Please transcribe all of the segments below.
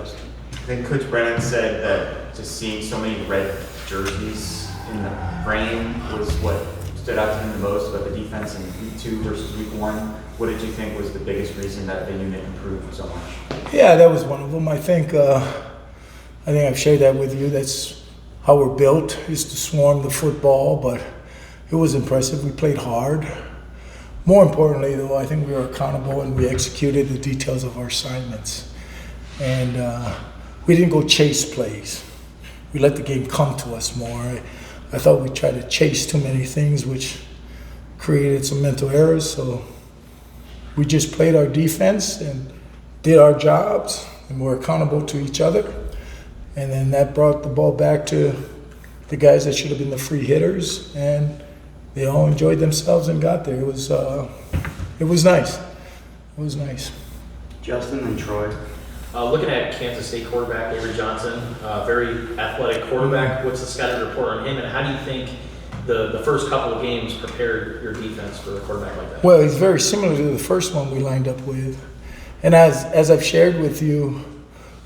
Justin. I think Coach Brennan said that just seeing so many red jerseys in the frame was what stood out to him the most about the defense in week 2 versus week 1. What did you think was the biggest reason that the unit improved so much? Yeah, that was one of them. I think I've shared that with you. That's how we're built, is to swarm the football, but it was impressive. We played hard. More importantly, though, I think we were accountable and we executed the details of our assignments. And we didn't go chase plays. We let the game come to us more. I thought we tried to chase too many things, which created some mental errors. So we just played our defense and did our jobs, and we're accountable to each other. And then that brought the ball back to the guys that should have been the free hitters, and they all enjoyed themselves and got there. It was nice. It was nice. Justin and Troy. Looking at Kansas State quarterback Avery Johnson, very athletic quarterback. What's the scouting report on him, and how do you think the first couple of games prepared your defense for a quarterback like that? Well, he's very similar to the first one we lined up with. And as I've shared with you,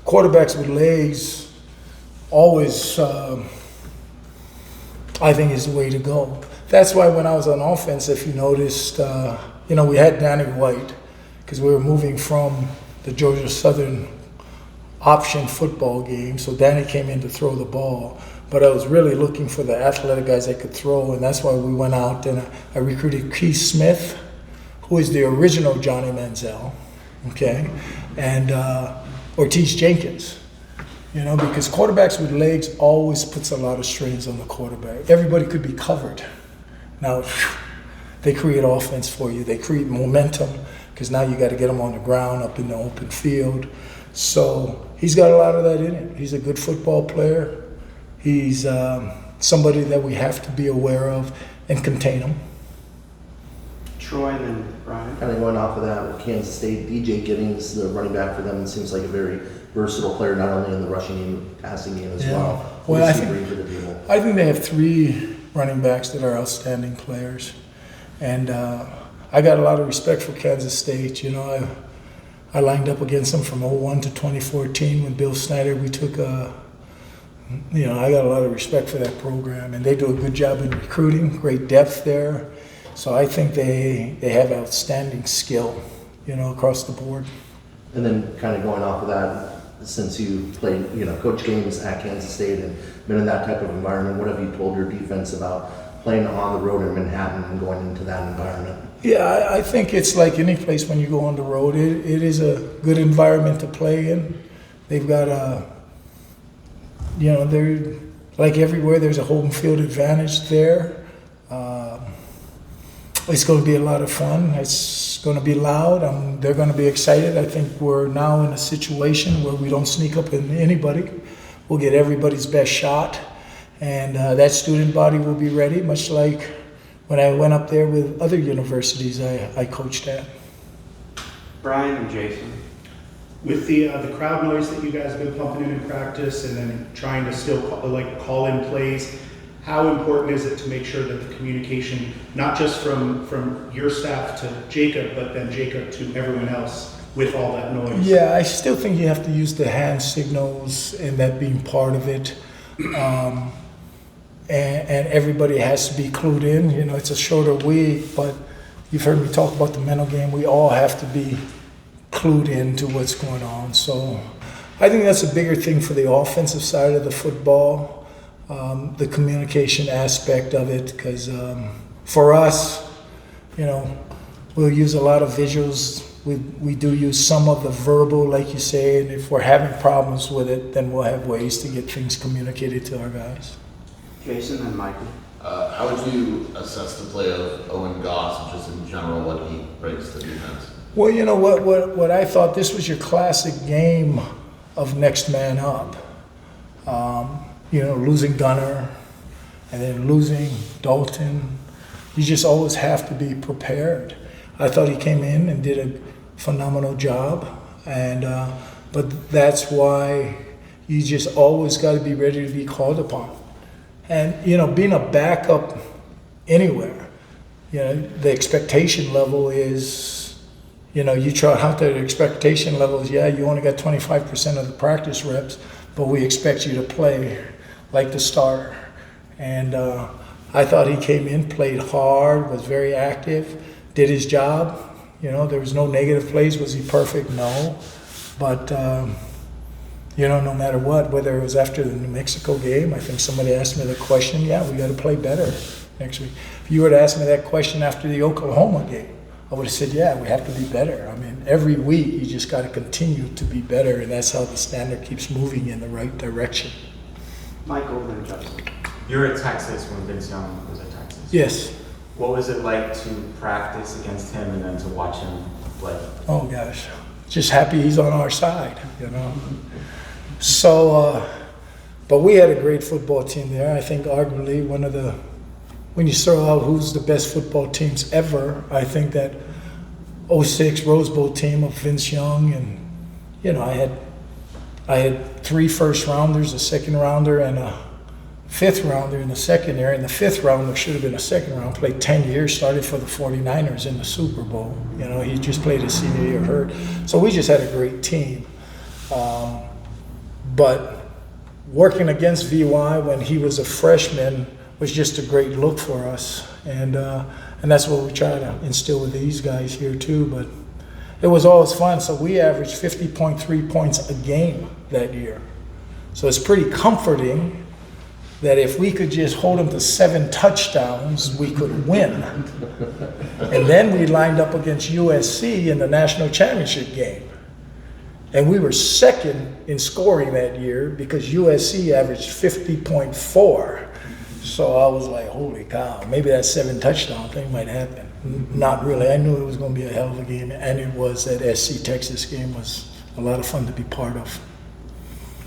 quarterbacks with legs always, I think, is the way to go. That's why when I was on offense, if you noticed, we had Danny White because we were moving from the Georgia Southern option football game. So Danny came in to throw the ball. But I was really looking for the athletic guys that could throw, and that's why we went out and I recruited Keith Smith, who is the original Johnny Manziel, okay, and Ortiz Jenkins. Because quarterbacks with legs always puts a lot of strains on the quarterback. Everybody could be covered. Now, they create offense for you. They create momentum because now you got to get them on the ground, up in the open field. So he's got a lot of that in him. He's a good football player. He's somebody that we have to be aware of and contain him. Troy and then Brian. Kind of going off of that with Kansas State, DJ Giddings, the running back for them, seems like a very versatile player, not only in the rushing game, passing game as well. What does he bring to the table? I think they have 3 running backs that are outstanding players. And I got a lot of respect for Kansas State. I lined up against them from 2001 to 2014 when Bill Snyder, we took I got a lot of respect for that program, and they do a good job in recruiting, great depth there. So I think they have outstanding skill, across the board. And then kind of going off of that, since you played, coach games at Kansas State and been in that type of environment, what have you told your defense about playing on the road in Manhattan and going into that environment? Yeah, I think it's like any place when you go on the road. It is a good environment to play in. They've got they're like everywhere. There's a home field advantage there. It's going to be a lot of fun. It's going to be loud. They're going to be excited. I think we're now in a situation where we don't sneak up on anybody. We'll get everybody's best shot, and that student body will be ready, much like when I went up there with other universities I coached at. Brian and Jason. With the crowd noise that you guys have been pumping in practice, and then trying to still call in plays, how important is it to make sure that the communication, not just from your staff to Jacob, but then Jacob to everyone else with all that noise? Yeah, I still think you have to use the hand signals and that being part of it. And everybody has to be clued in. It's a shorter week, but you've heard me talk about the mental game. We all have to be clued into what's going on. So I think that's a bigger thing for the offensive side of the football, the communication aspect of it, because for us, we'll use a lot of visuals. We do use some of the verbal, like you say, and if we're having problems with it, then we'll have ways to get things communicated to our guys. Jason and Michael. How would you assess the play of Owen Goss, just in general, what he brings to defense? Well, what I thought, this was your classic game of next man up. Losing Gunner and then losing Dalton. You just always have to be prepared. I thought he came in and did a phenomenal job, and but that's why you just always got to be ready to be called upon. And being a backup anywhere, the expectation level is, you trot out there, the expectation levels, yeah, you only got 25% of the practice reps, but we expect you to play like the starter. And I thought he came in, played hard, was very active, did his job. There was no negative plays. Was he perfect? No. But, no matter what, whether it was after the New Mexico game, I think somebody asked me the question, yeah, we got to play better next week. If you were to ask me that question after the Oklahoma game, I would have said, yeah, we have to be better. I mean, every week you just got to continue to be better, and that's how the standard keeps moving in the right direction. Michael, then Justin. You were at Texas when Vince Young was at Texas. Yes. What was it like to practice against him and then to watch him play? Oh, gosh. Just happy he's on our side, So, but we had a great football team there. I think arguably when you throw out who's the best football teams ever, I think that 06 Rose Bowl team of Vince Young, and I had 3 first rounders, a second rounder, and a 5th rounder in the secondary, and the 5th rounder should have been a second round, played 10 years, started for the 49ers in the Super Bowl. He just played his senior year hurt. So we just had a great team. But working against VY when he was a freshman was just a great look for us. And that's what we try to instill with these guys here too. But it was always fun. So we averaged 50.3 points a game that year. So it's pretty comforting that if we could just hold them to 7 touchdowns, we could win. And then we lined up against USC in the national championship game. And we were second in scoring that year because USC averaged 50.4. So I was like, holy cow, maybe that 7 touchdown thing might happen. Not really. I knew it was going to be a hell of a game, and it was. That SC Texas game was a lot of fun to be part of.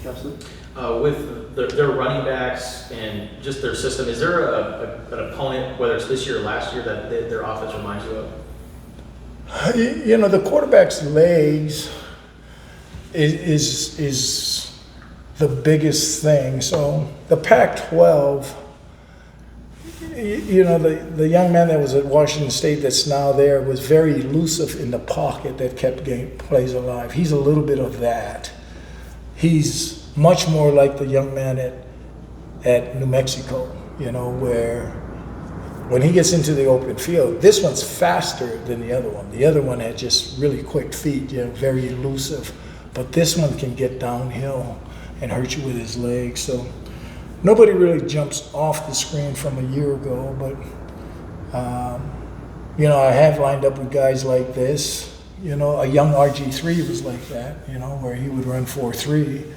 Justin? With their running backs and just their system, is there an opponent, whether it's this year or last year, that their offense reminds you of? The quarterback's legs is the biggest thing. So the Pac-12, the young man that was at Washington State that's now there was very elusive in the pocket that kept plays alive. He's a little bit of that. He's much more like the young man at New Mexico, where when he gets into the open field, this one's faster than the other one. The other one had just really quick feet, very elusive. But this one can get downhill and hurt you with his legs. So nobody really jumps off the screen from a year ago, but I have lined up with guys like this. A young RG3 was like that, where he would run 4.3.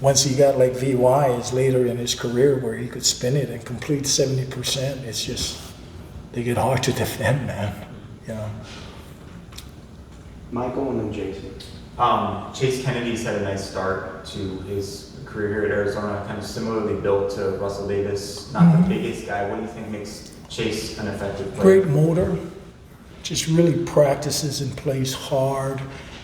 Once he got like VY is later in his career where he could spin it and complete 70%, it's just, they get hard to defend, man. Michael and then Jason. Chase Kennedy's had a nice start to his career here at Arizona, kind of similarly built to Russell Davis, not the biggest guy. What do you think makes Chase an effective player? Great motor, just really practices and plays hard.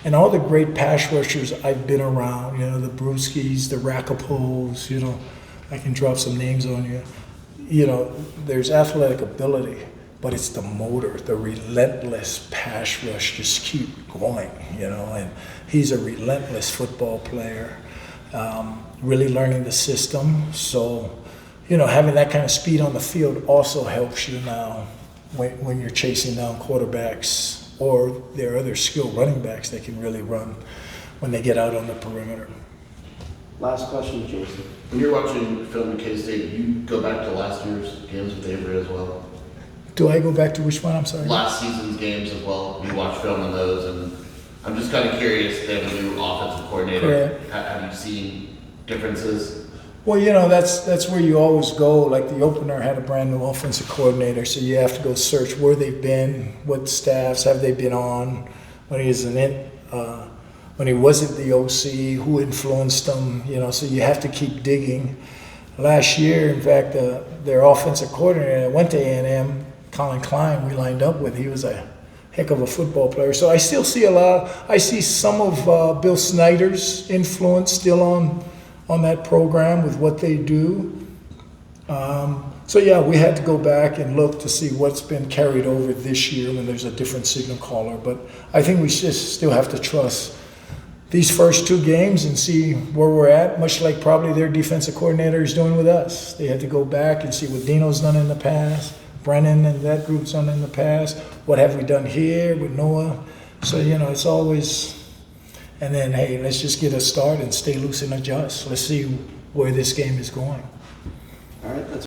And all the great pass rushers I've been around, the Brewskis, the Rakapos, I can drop some names on you. There's athletic ability, but it's the motor, the relentless pass rush, just keep going, and he's a relentless football player, really learning the system. So, having that kind of speed on the field also helps you now when you're chasing down quarterbacks, or there are other skilled running backs that can really run when they get out on the perimeter. Last question, Jason. When you're watching film at K-State, do you go back to last year's games with Avery as well? Do I go back to which one? I'm sorry. Last season's games as well. You watch film on those, and I'm just kind of curious. They have a new offensive coordinator. Correct. Have you seen differences? Well, that's where you always go. Like the opener had a brand new offensive coordinator, so you have to go search where they've been, what staffs have they been on, when he wasn't the OC, who influenced them. So you have to keep digging. Last year, in fact, their offensive coordinator went to A&M, Colin Klein, we lined up with. He was a heck of a football player. So I still see I see some of Bill Snyder's influence still on that program with what they do. So yeah, we had to go back and look to see what's been carried over this year when there's a different signal caller. But I think we just still have to trust these first 2 games and see where we're at, much like probably their defensive coordinator is doing with us. They had to go back and see what Dino's done in the past, Brennan and that group's done in the past. What have we done here with Noah? So, it's always, and then, hey, let's just get a start and stay loose and adjust. Let's see where this game is going. All right, that's